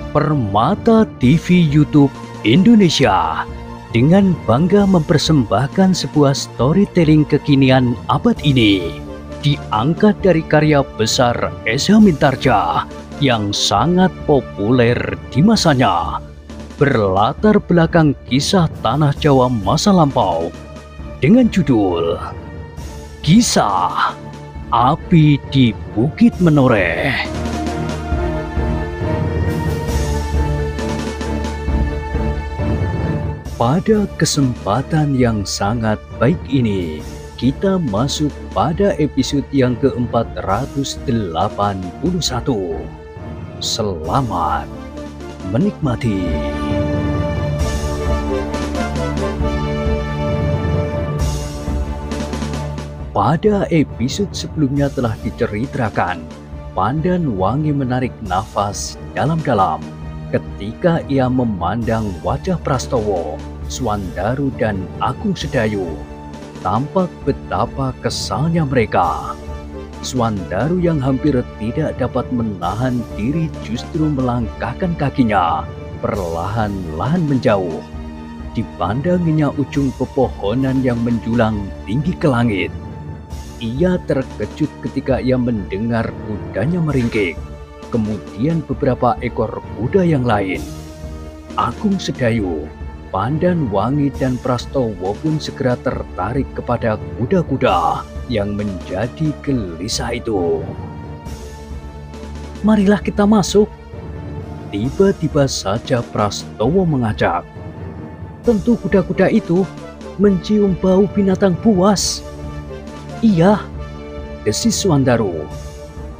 Permata TV YouTube Indonesia dengan bangga mempersembahkan sebuah storytelling kekinian abad ini, diangkat dari karya besar Esa Mintarja yang sangat populer di masanya, berlatar belakang kisah tanah Jawa masa lampau dengan judul Kisah Api di Bukit Menoreh. Pada kesempatan yang sangat baik ini, kita masuk pada episode yang ke-481. Selamat menikmati. Pada episode sebelumnya telah diceritakan, Pandan Wangi menarik nafas dalam-dalam ketika ia memandang wajah Prastowo, Swandaru dan Agung Sedayu. Tampak betapa kesalnya mereka. Swandaru yang hampir tidak dapat menahan diri justru melangkahkan kakinya, perlahan-lahan menjauh. Dipandanginya ujung pepohonan yang menjulang tinggi ke langit. Ia terkejut ketika ia mendengar kudanya meringkik. Kemudian beberapa ekor kuda yang lain. Agung Sedayu, Pandan Wangi dan Prastowo pun segera tertarik kepada kuda-kuda yang menjadi gelisah itu. Marilah kita masuk. Tiba-tiba saja Prastowo mengajak. Tentu kuda-kuda itu mencium bau binatang buas. Iya, desis Swandaru.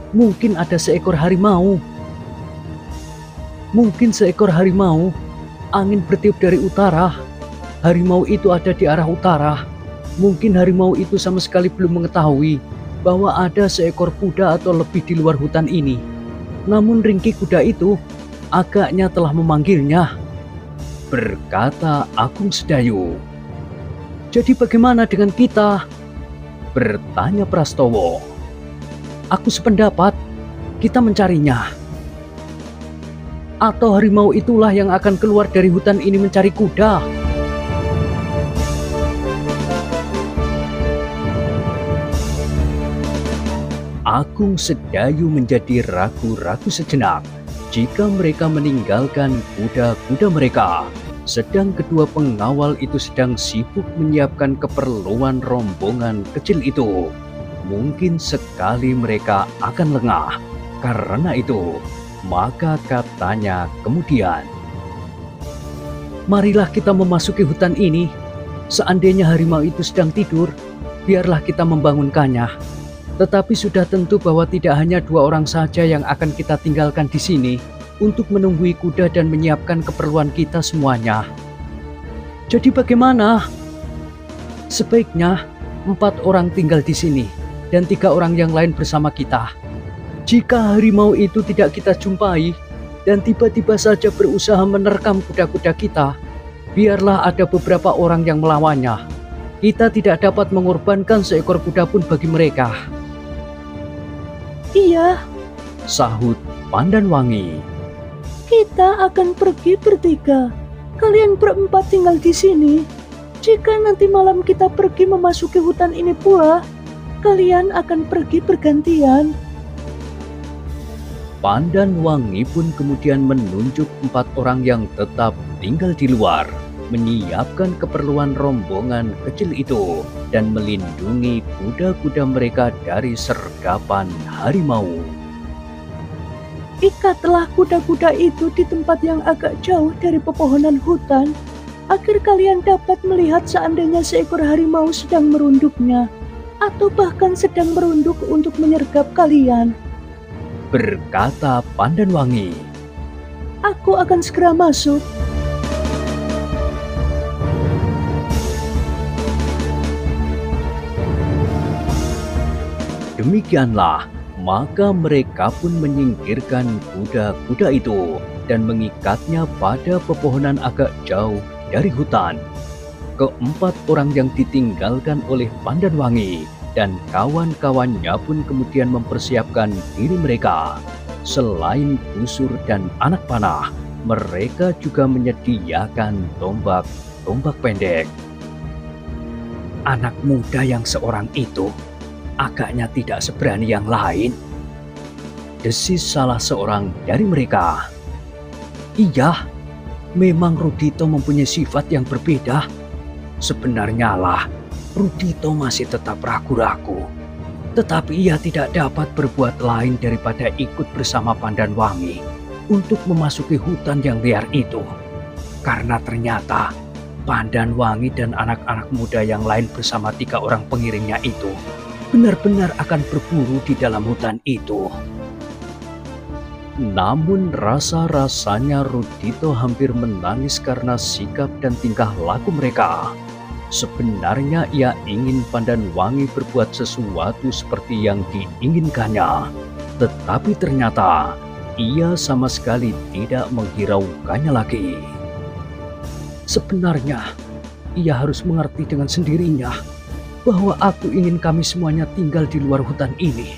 Mungkin ada seekor harimau. Mungkin seekor harimau. Angin bertiup dari utara. Harimau itu ada di arah utara. Mungkin harimau itu sama sekali belum mengetahui bahwa ada seekor kuda atau lebih di luar hutan ini. Namun ringkih kuda itu agaknya telah memanggilnya, berkata Agung Sedayu. Jadi bagaimana dengan kita? Bertanya Prastowo. Aku sependapat, kita mencarinya. Atau harimau itulah yang akan keluar dari hutan ini mencari kuda. Agung Sedayu menjadi ragu-ragu sejenak jika mereka meninggalkan kuda-kuda mereka, sedang kedua pengawal itu sedang sibuk menyiapkan keperluan rombongan kecil itu. Mungkin sekali mereka akan lengah. Karena itu, maka katanya kemudian, marilah kita memasuki hutan ini. Seandainya harimau itu sedang tidur, biarlah kita membangunkannya. Tetapi sudah tentu bahwa tidak hanya dua orang saja yang akan kita tinggalkan di sini untuk menunggui kuda dan menyiapkan keperluan kita semuanya. Jadi bagaimana? Sebaiknya 4 orang tinggal di sini dan 3 orang yang lain bersama kita. Jika harimau itu tidak kita jumpai dan tiba-tiba saja berusaha menerkam kuda-kuda kita, biarlah ada beberapa orang yang melawannya. Kita tidak dapat mengorbankan seekor kuda pun bagi mereka. Iya, sahut Pandan Wangi. Kita akan pergi bertiga. Kalian berempat tinggal di sini. Jika nanti malam kita pergi memasuki hutan ini pula, kalian akan pergi bergantian. Pandan Wangi pun kemudian menunjuk 4 orang yang tetap tinggal di luar, menyiapkan keperluan rombongan kecil itu dan melindungi kuda-kuda mereka dari sergapan harimau. Ikatlah kuda-kuda itu di tempat yang agak jauh dari pepohonan hutan, agar kalian dapat melihat seandainya seekor harimau sedang merunduknya, atau bahkan sedang merunduk untuk menyergap kalian, berkata Pandan Wangi. Aku akan segera masuk. Demikianlah, maka mereka pun menyingkirkan kuda-kuda itu dan mengikatnya pada pepohonan agak jauh dari hutan. Keempat orang yang ditinggalkan oleh Pandan Wangi dan kawan-kawannya pun kemudian mempersiapkan diri mereka. Selain busur dan anak panah, mereka juga menyediakan tombak pendek. Anak muda yang seorang itu agaknya tidak seberani yang lain, desis salah seorang dari mereka. Iya, memang Rudito mempunyai sifat yang berbeda. Sebenarnya lah, Rudito masih tetap ragu-ragu. Tetapi ia tidak dapat berbuat lain daripada ikut bersama Pandanwangi untuk memasuki hutan yang liar itu. Karena ternyata Pandanwangi dan anak-anak muda yang lain bersama 3 orang pengiringnya itu benar-benar akan berburu di dalam hutan itu. Namun rasa-rasanya Rudito hampir menangis karena sikap dan tingkah laku mereka. Sebenarnya ia ingin Pandanwangi berbuat sesuatu seperti yang diinginkannya. Tetapi ternyata ia sama sekali tidak menghiraukannya lagi. Sebenarnya ia harus mengerti dengan sendirinya bahwa aku ingin kami semuanya tinggal di luar hutan ini.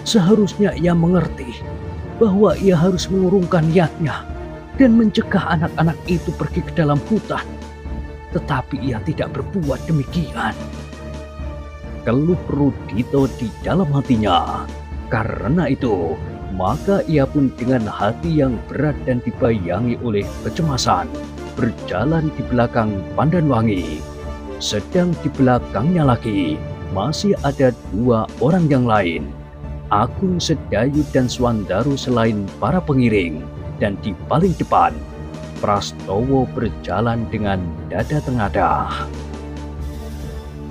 Seharusnya ia mengerti bahwa ia harus mengurungkan niatnya dan mencegah anak-anak itu pergi ke dalam hutan. Tetapi ia tidak berbuat demikian. Keluh Rudito di dalam hatinya. Karena itu, maka ia pun dengan hati yang berat dan dibayangi oleh kecemasan berjalan di belakang Pandanwangi. Sedang di belakangnya lagi masih ada 2 orang yang lain, Agung Sedayu dan Swandaru selain para pengiring. Dan di paling depan Prastowo berjalan dengan dada tengadah.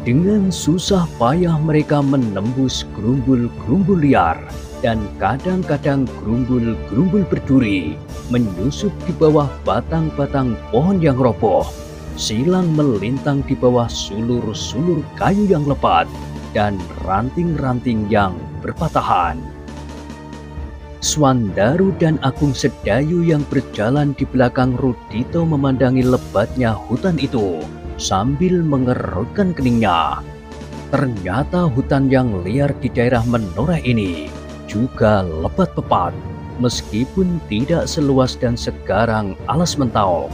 Dengan susah payah mereka menembus gerumbul-gerumbul liar dan kadang-kadang gerumbul-gerumbul berduri, menyusup di bawah batang-batang pohon yang roboh, silang melintang di bawah sulur-sulur kayu yang lebat dan ranting-ranting yang berpatahan. Swandaru dan Agung Sedayu yang berjalan di belakang Rudito memandangi lebatnya hutan itu sambil mengerutkan keningnya. Ternyata hutan yang liar di daerah Menoreh ini juga lebat pepat, meskipun tidak seluas dan segarang Alas Mentau.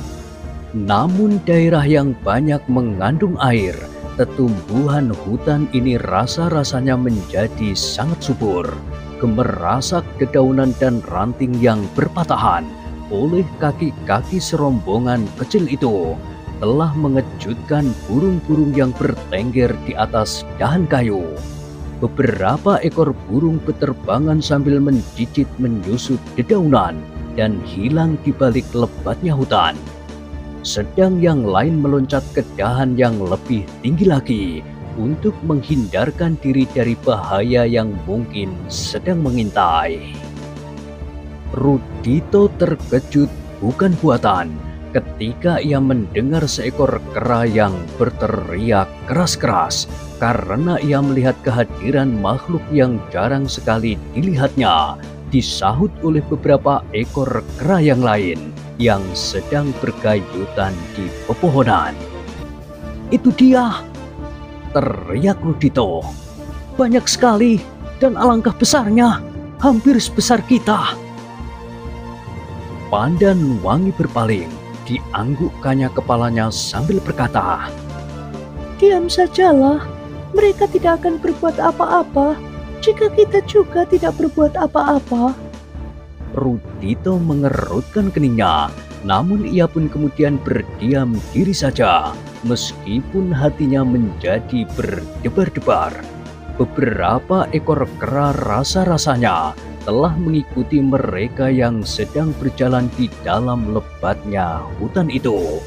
Namun daerah yang banyak mengandung air, tetumbuhan hutan ini rasa-rasanya menjadi sangat subur. Gemerasak dedaunan dan ranting yang berpatahan oleh kaki-kaki serombongan kecil itu telah mengejutkan burung-burung yang bertengger di atas dahan kayu. Beberapa ekor burung beterbangan sambil menjijit menyusup dedaunan dan hilang di balik lebatnya hutan. Sedang yang lain meloncat ke dahan yang lebih tinggi lagi untuk menghindarkan diri dari bahaya yang mungkin sedang mengintai. Rudito terkejut bukan buatan ketika ia mendengar seekor kera yang berteriak keras-keras karena ia melihat kehadiran makhluk yang jarang sekali dilihatnya disahut oleh beberapa ekor kera yang lain yang sedang bergayutan di pepohonan. "Itu dia!" teriak Rudito. "Banyak sekali dan alangkah besarnya, hampir sebesar kita." Pandanwangi berpaling, dianggukkannya kepalanya sambil berkata, "Diam sajalah, mereka tidak akan berbuat apa-apa jika kita juga tidak berbuat apa-apa." Rudito mengerutkan keningnya, namun ia pun kemudian berdiam diri saja, meskipun hatinya menjadi berdebar-debar. Beberapa ekor kera rasa-rasanya telah mengikuti mereka yang sedang berjalan di dalam lebatnya hutan itu.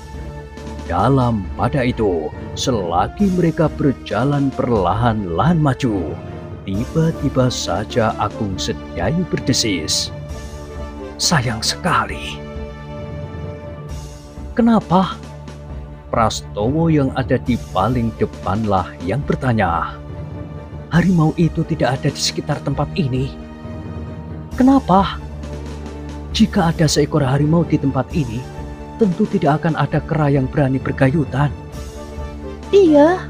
Pada itu, selagi mereka berjalan perlahan-lahan maju, tiba-tiba saja Agung Sedayu berdesis, "Sayang sekali." "Kenapa?" Prastowo yang ada di paling depanlah yang bertanya. "Harimau itu tidak ada di sekitar tempat ini." "Kenapa?" "Jika ada seekor harimau di tempat ini, tentu tidak akan ada kera yang berani bergayutan." "Iya,"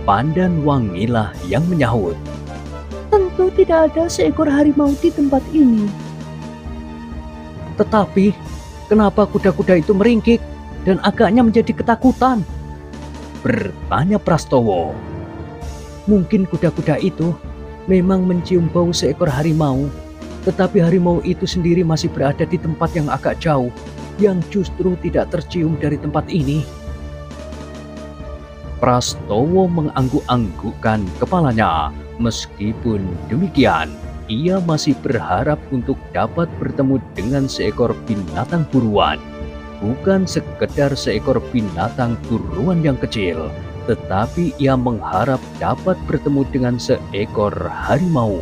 Pandanwangilah yang menyahut. "tentu tidak ada seekor harimau di tempat ini. Tetapi, kenapa kuda-kuda itu meringkik dan agaknya menjadi ketakutan? Bertanya Prastowo. Mungkin kuda-kuda itu memang mencium bau seekor harimau, tetapi harimau itu sendiri masih berada di tempat yang agak jauh, yang justru tidak tercium dari tempat ini. Prastowo mengangguk-anggukkan kepalanya. Meskipun demikian, ia masih berharap untuk dapat bertemu dengan seekor binatang buruan. Bukan sekedar seekor binatang buruan yang kecil, tetapi ia mengharap dapat bertemu dengan seekor harimau.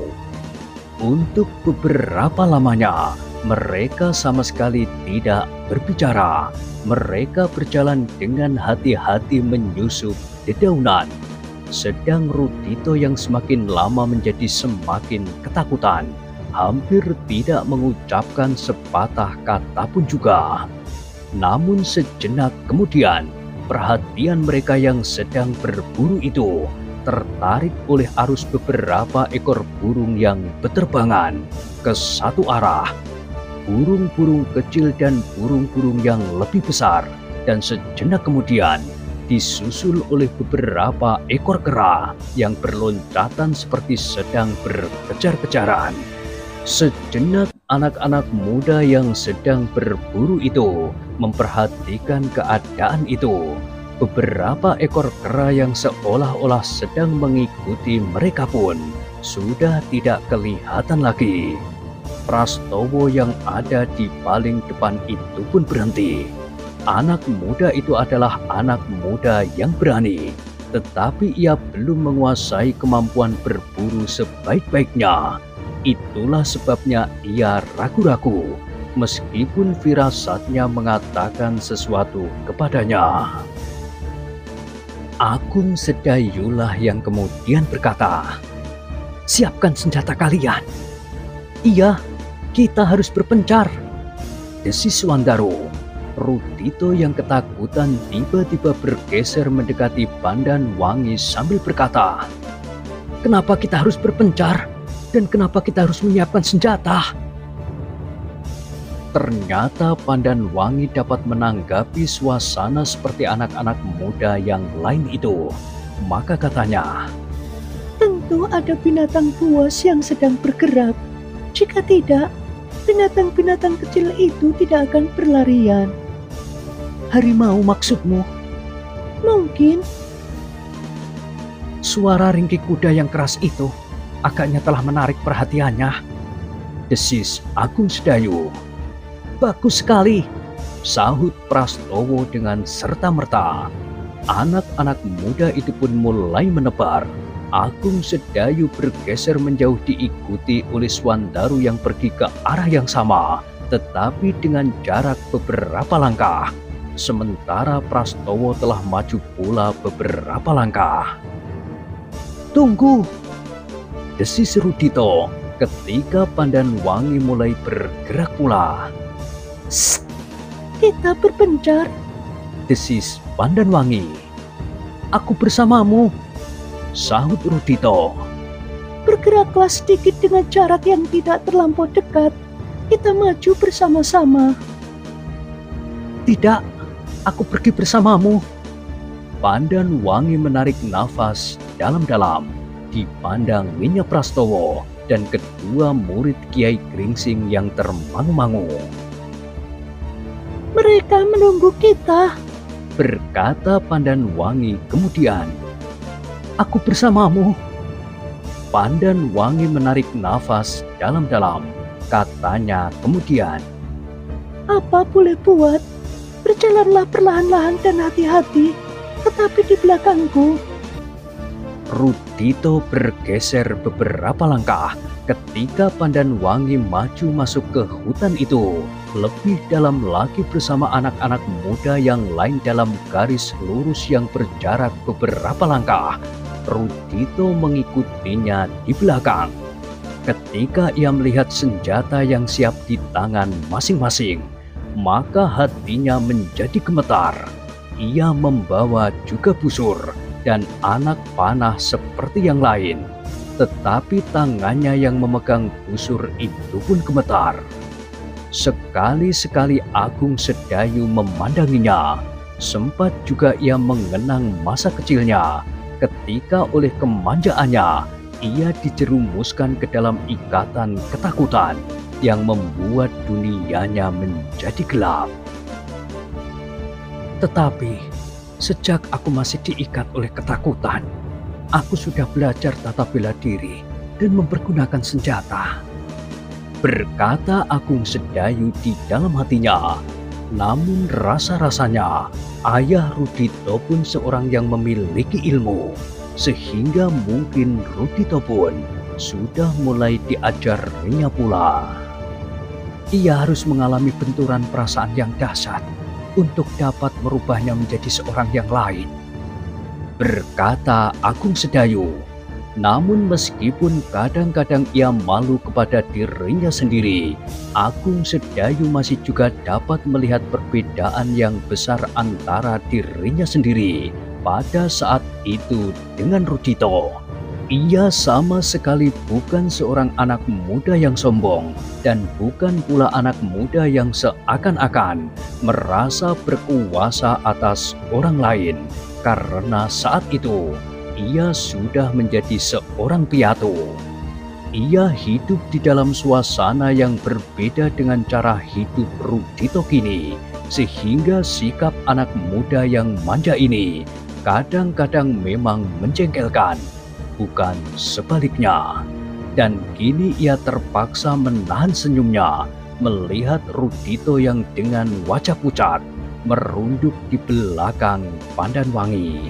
Untuk beberapa lamanya, mereka sama sekali tidak berbicara. Mereka berjalan dengan hati-hati menyusup dedaunan. Sedang Rudito yang semakin lama menjadi semakin ketakutan, hampir tidak mengucapkan sepatah kata pun juga. Namun sejenak kemudian, perhatian mereka yang sedang berburu itu tertarik oleh arus beberapa ekor burung yang berterbangan ke satu arah. Burung-burung kecil dan burung-burung yang lebih besar, dan sejenak kemudian disusul oleh beberapa ekor kera yang berloncatan seperti sedang berkejar-kejaran. Sejenak anak-anak muda yang sedang berburu itu memperhatikan keadaan itu. Beberapa ekor kera yang seolah-olah sedang mengikuti mereka pun sudah tidak kelihatan lagi. Prastowo yang ada di paling depan itu pun berhenti. Anak muda itu adalah anak muda yang berani, tetapi ia belum menguasai kemampuan berburu sebaik-baiknya. Itulah sebabnya ia ragu-ragu, meskipun firasatnya mengatakan sesuatu kepadanya. Agung Sedayulah yang kemudian berkata, "Siapkan senjata kalian." "Iya, kita harus berpencar," desis Wandaro. Rudito yang ketakutan tiba-tiba bergeser mendekati Pandan Wangi sambil berkata, "Kenapa kita harus berpencar? Dan kenapa kita harus menyiapkan senjata?" Ternyata Pandan Wangi dapat menanggapi suasana seperti anak-anak muda yang lain itu. Maka katanya, Tentu ada binatang buas yang sedang bergerak. Jika tidak, binatang-binatang kecil itu tidak akan berlarian. "Harimau maksudmu?" Mungkin. Suara ringkik kuda yang keras itu agaknya telah menarik perhatiannya, desis Agung Sedayu. "Bagus sekali," sahut Prastowo dengan serta-merta. Anak-anak muda itu pun mulai menebar. Agung Sedayu bergeser menjauh diikuti oleh Swandaru yang pergi ke arah yang sama, tetapi dengan jarak beberapa langkah. Sementara Prastowo telah maju pula beberapa langkah. "Tunggu!" desis Rudito ketika Pandan Wangi mulai bergerak pula. "Sst, kita berpencar," desis Pandan Wangi. "Aku bersamamu," sahut Rudito. "Bergeraklah sedikit dengan jarak yang tidak terlampau dekat. Kita maju bersama-sama." "Tidak, aku pergi bersamamu." Pandan Wangi menarik nafas dalam-dalam. Dipandang minyak Prastowo dan kedua murid Kiai Gringsing yang termangu-mangu. "Mereka menunggu kita," berkata Pandan Wangi kemudian. "Aku bersamamu." Pandan Wangi menarik nafas dalam-dalam. Katanya kemudian, "Apa boleh buat? Berjalanlah perlahan-lahan dan hati-hati, tetapi di belakangku." Rudito bergeser beberapa langkah ketika Pandan Wangi maju masuk ke hutan itu. Lebih dalam lagi bersama anak-anak muda yang lain dalam garis lurus yang berjarak beberapa langkah. Rudito mengikutinya di belakang. Ketika ia melihat senjata yang siap di tangan masing-masing, maka hatinya menjadi gemetar. Ia membawa juga busur dan anak panah seperti yang lain, tetapi tangannya yang memegang busur itu pun gemetar. Sekali-sekali Agung Sedayu memandanginya. Sempat juga ia mengenang masa kecilnya ketika oleh kemanjaannya ia dijerumuskan ke dalam ikatan ketakutan yang membuat dunianya menjadi gelap. Tetapi sejak aku masih diikat oleh ketakutan, aku sudah belajar tata bela diri dan mempergunakan senjata, berkata Agung Sedayu di dalam hatinya. Namun rasa-rasanya ayah Rudito pun seorang yang memiliki ilmu, sehingga mungkin Rudito pun sudah mulai diajarinya pula. Ia harus mengalami benturan perasaan yang dahsyat untuk dapat merubahnya menjadi seorang yang lain, berkata Agung Sedayu. Namun meskipun kadang-kadang ia malu kepada dirinya sendiri, Agung Sedayu masih juga dapat melihat perbedaan yang besar antara dirinya sendiri pada saat itu dengan Rudito. Ia sama sekali bukan seorang anak muda yang sombong dan bukan pula anak muda yang seakan-akan merasa berkuasa atas orang lain, karena saat itu ia sudah menjadi seorang piatu. Ia hidup di dalam suasana yang berbeda dengan cara hidup Rudito kini, sehingga sikap anak muda yang manja ini kadang-kadang memang menjengkelkan, bukan sebaliknya. Dan kini ia terpaksa menahan senyumnya melihat Rudito yang dengan wajah pucat merunduk di belakang Pandanwangi.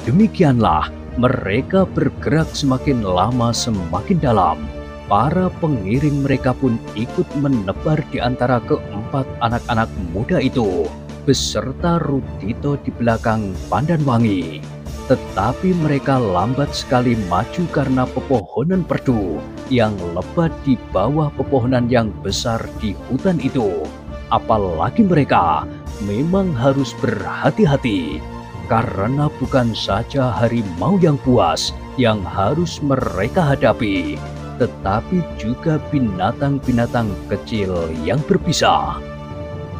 Demikianlah mereka bergerak semakin lama semakin dalam. Para pengiring mereka pun ikut menebar di antara keempat anak-anak muda itu, beserta Rudito di belakang Pandanwangi. Tetapi mereka lambat sekali maju karena pepohonan perdu yang lebat di bawah pepohonan yang besar di hutan itu. Apalagi mereka memang harus berhati-hati, karena bukan saja harimau yang buas yang harus mereka hadapi, tetapi juga binatang-binatang kecil yang berbisa.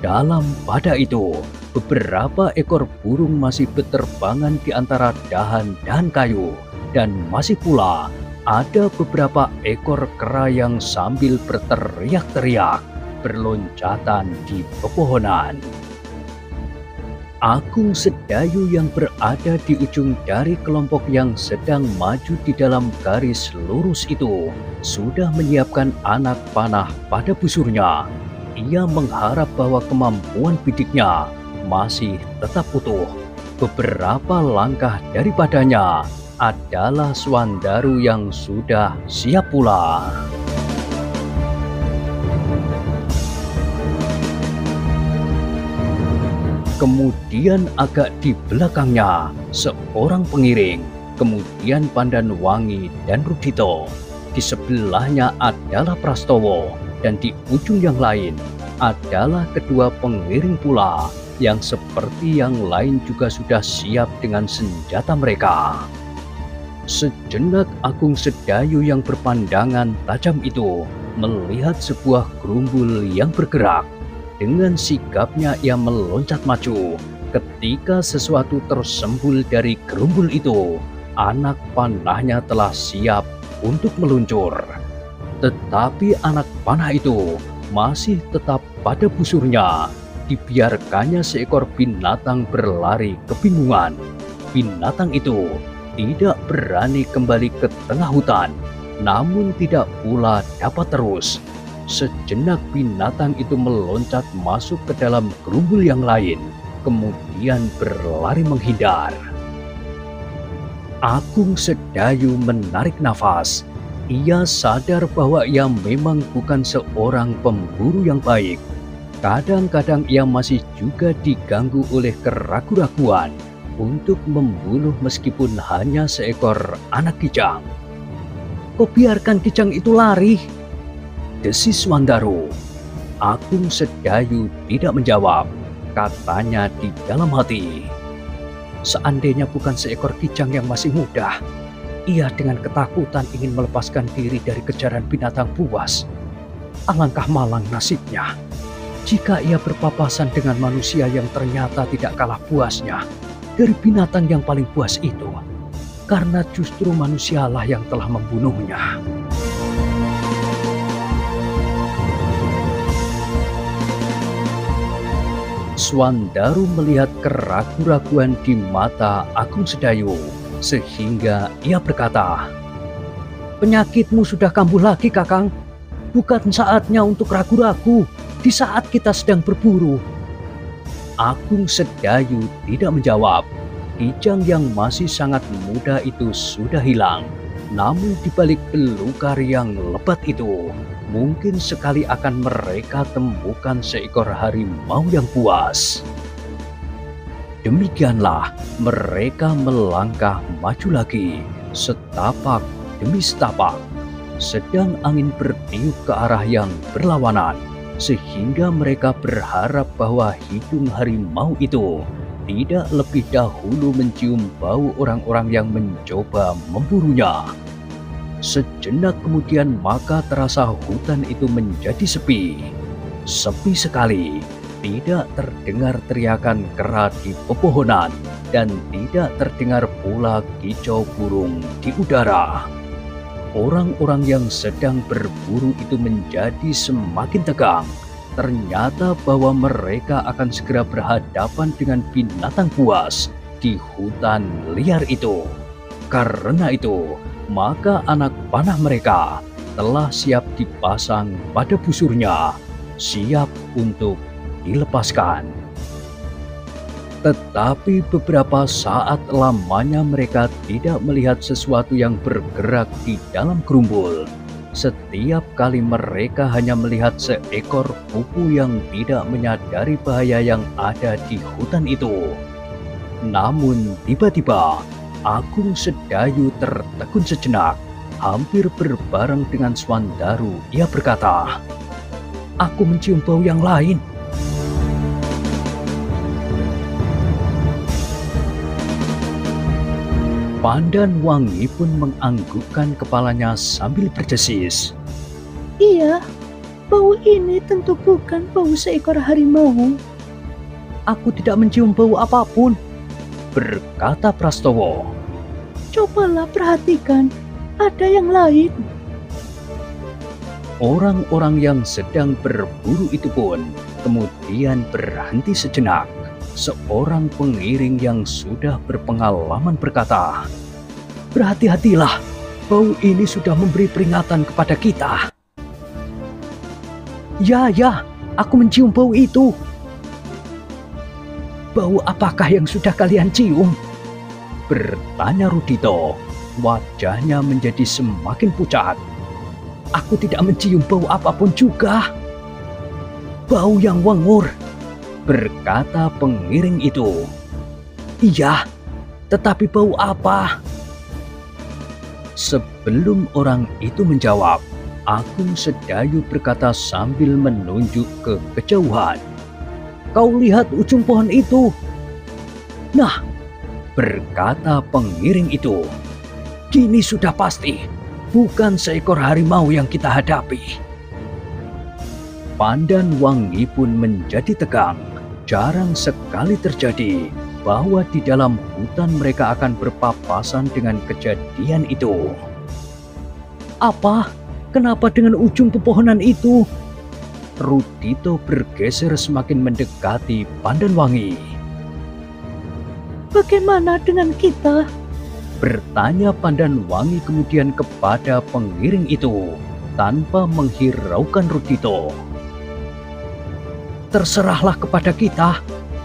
Dalam pada itu, beberapa ekor burung masih berterbangan di antara dahan-dahan kayu, dan masih pula ada beberapa ekor kera yang sambil berteriak-teriak berloncatan di pepohonan. Agung Sedayu yang berada di ujung dari kelompok yang sedang maju di dalam garis lurus itu sudah menyiapkan anak panah pada busurnya. Ia mengharap bahwa kemampuan bidiknya masih tetap utuh. Beberapa langkah daripadanya adalah Swandaru yang sudah siap pula. Kemudian agak di belakangnya seorang pengiring, kemudian Pandanwangi dan Rudito. Di sebelahnya adalah Prastowo, dan di ujung yang lain adalah kedua pengiring pula yang seperti yang lain juga sudah siap dengan senjata mereka. Sejenak Agung Sedayu yang berpandangan tajam itu melihat sebuah gerumbul yang bergerak. Dengan sigapnya ia meloncat maju. Ketika sesuatu tersembul dari gerumbul itu, anak panahnya telah siap untuk meluncur. Tetapi anak panah itu masih tetap pada busurnya. Dibiarkannya seekor binatang berlari kebingungan. Binatang itu tidak berani kembali ke tengah hutan, namun tidak pula dapat terus. Sejenak binatang itu meloncat masuk ke dalam gerumbul yang lain, kemudian berlari menghindar. Agung Sedayu menarik nafas. Ia sadar bahwa ia memang bukan seorang pemburu yang baik. Kadang-kadang ia masih juga diganggu oleh keraguan-raguan untuk membunuh meskipun hanya seekor anak kijang. "Kau biarkan kijang itu lari," desis Swandaru. Agung Sedayu tidak menjawab. Katanya di dalam hati, "Seandainya bukan seekor kijang yang masih muda, Ia dengan ketakutan ingin melepaskan diri dari kejaran binatang buas. Alangkah malang nasibnya jika ia berpapasan dengan manusia yang ternyata tidak kalah buasnya dari binatang yang paling buas itu, karena justru manusialah yang telah membunuhnya. Swandaru melihat keraguan-raguan di mata Agung Sedayu, sehingga ia berkata, "Penyakitmu sudah kambuh lagi, Kakang. Bukan saatnya untuk ragu-ragu di saat kita sedang berburu." Agung Sedayu tidak menjawab. Kijang yang masih sangat muda itu sudah hilang. Namun di balik belukar yang lebat itu, mungkin sekali akan mereka temukan seekor harimau yang buas. Demikianlah mereka melangkah maju lagi, setapak demi setapak. Sedang angin bertiup ke arah yang berlawanan, sehingga mereka berharap bahwa hidung harimau itu tidak lebih dahulu mencium bau orang-orang yang mencoba memburunya. Sejenak kemudian maka terasa hutan itu menjadi sepi. Sepi sekali, tidak terdengar teriakan kera di pepohonan dan tidak terdengar pula kicau burung di udara. Orang-orang yang sedang berburu itu menjadi semakin tegang. Ternyata bahwa mereka akan segera berhadapan dengan binatang buas di hutan liar itu. Karena itu, maka anak panah mereka telah siap dipasang pada busurnya, siap untuk dilepaskan. Tetapi beberapa saat lamanya mereka tidak melihat sesuatu yang bergerak di dalam gerumbul. Setiap kali mereka hanya melihat seekor kupu yang tidak menyadari bahaya yang ada di hutan itu. Namun tiba-tiba Agung Sedayu tertegun sejenak. Hampir berbareng dengan Swandaru, ia berkata, "Aku mencium bau yang lain." Pandan Wangi pun menganggukkan kepalanya sambil berdesis. Iya, bau ini tentu bukan bau seekor harimau. "Aku tidak mencium bau apapun," berkata Prastowo. Cobalah perhatikan, ada yang lain. Orang-orang yang sedang berburu itu pun kemudian berhenti sejenak. Seorang pengiring yang sudah berpengalaman berkata, "Berhati-hatilah, bau ini sudah memberi peringatan kepada kita." Ya, aku mencium bau itu." "Bau apakah yang sudah kalian cium?" bertanya Rudito. Wajahnya menjadi semakin pucat. "Aku tidak mencium bau apapun juga." "Bau yang wengur," berkata pengiring itu. "Iya, tetapi bau apa?" Sebelum orang itu menjawab, Agung Sedayu berkata sambil menunjuk ke kejauhan, "Kau lihat ujung pohon itu?" "Nah," berkata pengiring itu, "kini sudah pasti bukan seekor harimau yang kita hadapi." Pandan Wangi pun menjadi tegang. Jarang sekali terjadi bahwa di dalam hutan mereka akan berpapasan dengan kejadian itu. "Apa? Kenapa dengan ujung pepohonan itu?" Rudito bergeser semakin mendekati Pandan Wangi. "Bagaimana dengan kita?" bertanya Pandan Wangi kemudian kepada pengiring itu tanpa menghiraukan Rudito. "Terserahlah kepada kita,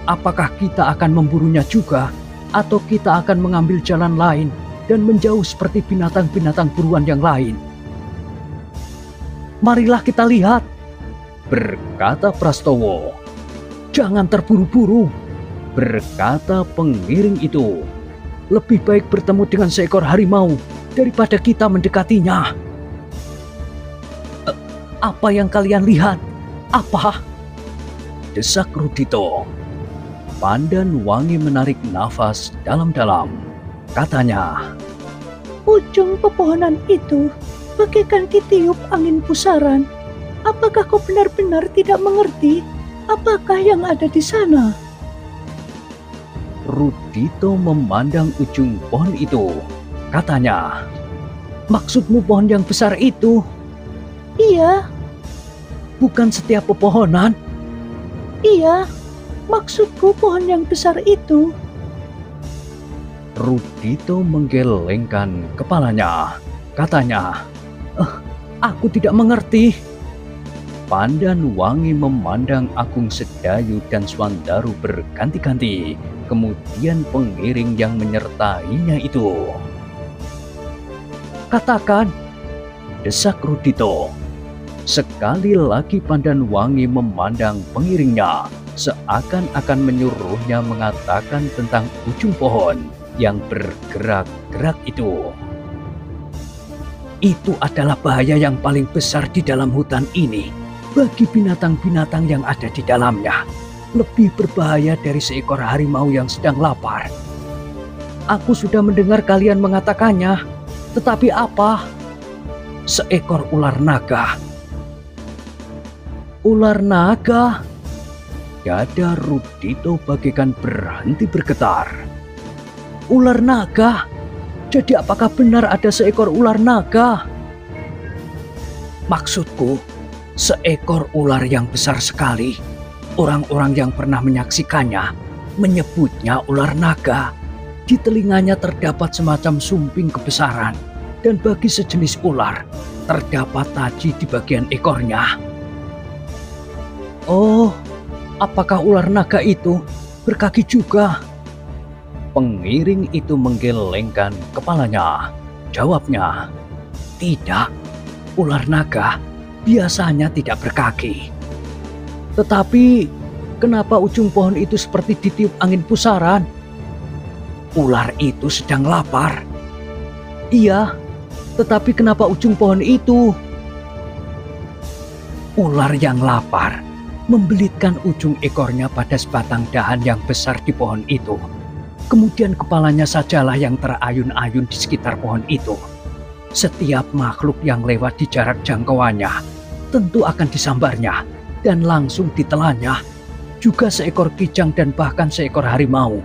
apakah kita akan memburunya juga atau kita akan mengambil jalan lain dan menjauh seperti binatang-binatang buruan yang lain." "Marilah kita lihat," berkata Prastowo. "Jangan terburu-buru," berkata pengiring itu. "Lebih baik bertemu dengan seekor harimau daripada kita mendekatinya." "Apa yang kalian lihat? Apa?" desak Rudito. Pandan Wangi menarik nafas dalam-dalam. Katanya, Ujung pepohonan itu bagaikan ditiup angin pusaran. Apakah kau benar-benar tidak mengerti apakah yang ada di sana? Rudito memandang ujung pohon itu. Katanya, "Maksudmu pohon yang besar itu? Iya, Bukan setiap pepohonan?" iya, maksudku pohon yang besar itu. Rudito menggelengkan kepalanya. Katanya, Aku tidak mengerti." Pandan Wangi memandang Agung Sedayu dan Swandaru berganti-ganti, kemudian pengiring yang menyertainya itu. "Katakan," desak Rudito. Sekali lagi Pandan Wangi memandang pengiringnya, seakan-akan menyuruhnya mengatakan tentang ujung pohon yang bergerak-gerak itu. "Itu adalah bahaya yang paling besar di dalam hutan ini bagi binatang-binatang yang ada di dalamnya. Lebih berbahaya dari seekor harimau yang sedang lapar. Aku sudah mendengar kalian mengatakannya, tetapi apa? Seekor ular naga." "Ular naga?" Dada Rudito bagaikan berhenti bergetar. "Ular naga? Jadi apakah benar ada seekor ular naga?" "Maksudku, seekor ular yang besar sekali. Orang-orang yang pernah menyaksikannya menyebutnya ular naga. Di telinganya terdapat semacam sumping kebesaran, dan bagi sejenis ular terdapat taji di bagian ekornya." "Oh, apakah ular naga itu berkaki juga?" Pengiring itu menggelengkan kepalanya. Jawabnya, "Tidak, ular naga biasanya tidak berkaki." "Tetapi kenapa ujung pohon itu seperti ditiup angin pusaran?" "Ular itu sedang lapar." "Iya, tetapi kenapa ujung pohon itu?" "Ular yang lapar membelitkan ujung ekornya pada sebatang dahan yang besar di pohon itu. Kemudian kepalanya sajalah yang terayun-ayun di sekitar pohon itu. Setiap makhluk yang lewat di jarak jangkauannya tentu akan disambarnya dan langsung ditelannya. Juga seekor kijang dan bahkan seekor harimau.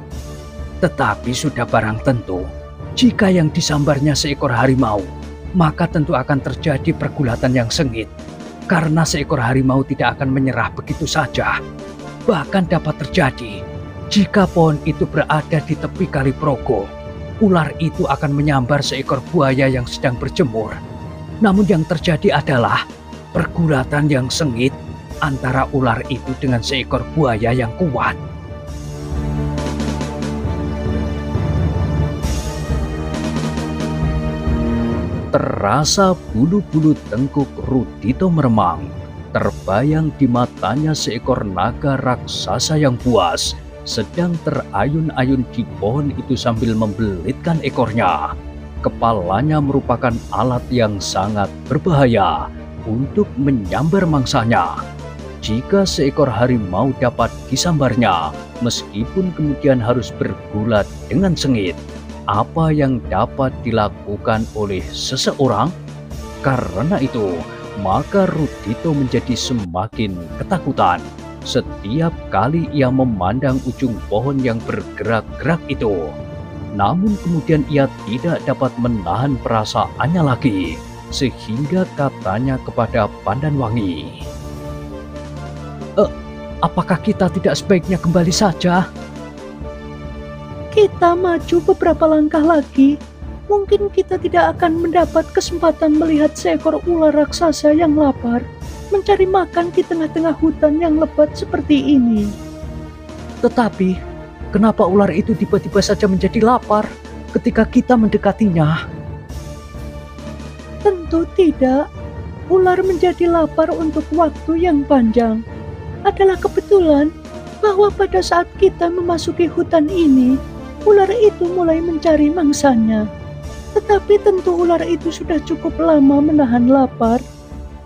Tetapi sudah barang tentu, jika yang disambarnya seekor harimau, maka tentu akan terjadi pergulatan yang sengit. Karena seekor harimau tidak akan menyerah begitu saja. Bahkan dapat terjadi, jika pohon itu berada di tepi Kali Progo, ular itu akan menyambar seekor buaya yang sedang berjemur. Namun yang terjadi adalah pergulatan yang sengit antara ular itu dengan seekor buaya yang kuat. Terasa bulu-bulu tengkuk Rudito meremang. Terbayang di matanya seekor naga raksasa yang buas sedang terayun-ayun di pohon itu sambil membelitkan ekornya. Kepalanya merupakan alat yang sangat berbahaya untuk menyambar mangsanya. Jika seekor harimau dapat disambarnya, meskipun kemudian harus bergulat dengan sengit, apa yang dapat dilakukan oleh seseorang? Karena itu, maka Rudito menjadi semakin ketakutan setiap kali ia memandang ujung pohon yang bergerak-gerak itu. Namun kemudian ia tidak dapat menahan perasaannya lagi, sehingga katanya kepada Pandan Wangi, "Apakah kita tidak sebaiknya kembali saja?" Kita maju beberapa langkah lagi, mungkin kita tidak akan mendapat kesempatan melihat seekor ular raksasa yang lapar mencari makan di tengah-tengah hutan yang lebat seperti ini. "Tetapi, kenapa ular itu tiba-tiba saja menjadi lapar ketika kita mendekatinya?" Tentu tidak. Ular menjadi lapar untuk waktu yang panjang. Adalah kebetulan bahwa pada saat kita memasuki hutan ini, ular itu mulai mencari mangsanya. Tetapi tentu ular itu sudah cukup lama menahan lapar.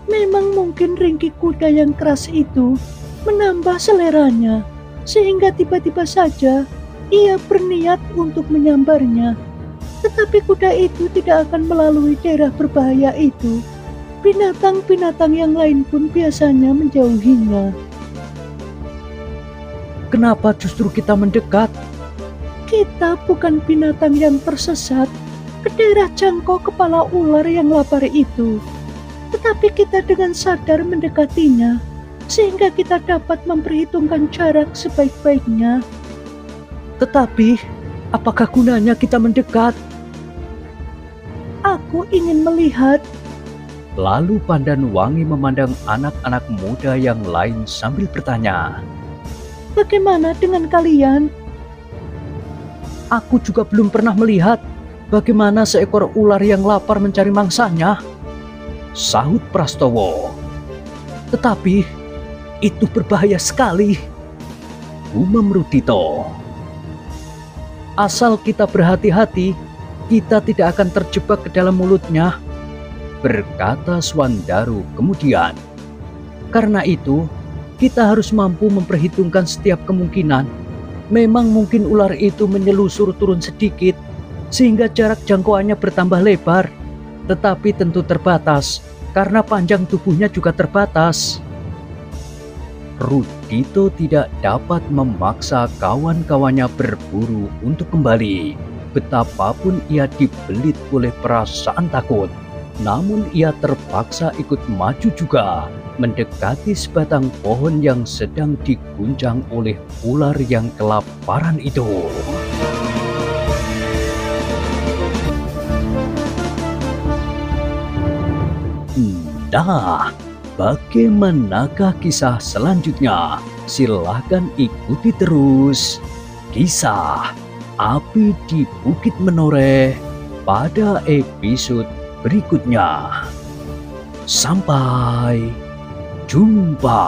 Memang mungkin ringkih kuda yang keras itu menambah seleranya, sehingga tiba-tiba saja ia berniat untuk menyambarnya. Tetapi kuda itu tidak akan melalui daerah berbahaya itu. Binatang-binatang yang lain pun biasanya menjauhinya. Kenapa justru kita mendekat? Kita bukan binatang yang tersesat ke daerah jangkau kepala ular yang lapar itu. Tetapi kita dengan sadar mendekatinya, sehingga kita dapat memperhitungkan jarak sebaik-baiknya. Tetapi, apakah gunanya kita mendekat? Aku ingin melihat. Lalu Pandanwangi memandang anak-anak muda yang lain sambil bertanya, Bagaimana dengan kalian? Aku juga belum pernah melihat bagaimana seekor ular yang lapar mencari mangsanya, sahut Prastowo. Tetapi, itu berbahaya sekali, gumam Rudito. Asal kita berhati-hati, kita tidak akan terjebak ke dalam mulutnya, berkata Swandaru kemudian. Karena itu, kita harus mampu memperhitungkan setiap kemungkinan. Memang mungkin ular itu menyelusur turun sedikit, sehingga jarak jangkauannya bertambah lebar, tetapi tentu terbatas, karena panjang tubuhnya juga terbatas. Rudito tidak dapat memaksa kawan-kawannya berburu untuk kembali. Betapapun ia dibelit oleh perasaan takut, namun ia terpaksa ikut maju juga, mendekati sebatang pohon yang sedang diguncang oleh ular yang kelaparan itu. Nah, bagaimanakah kisah selanjutnya? Silahkan ikuti terus kisah Api di Bukit Menoreh pada episode berikutnya. Sampai jumpa.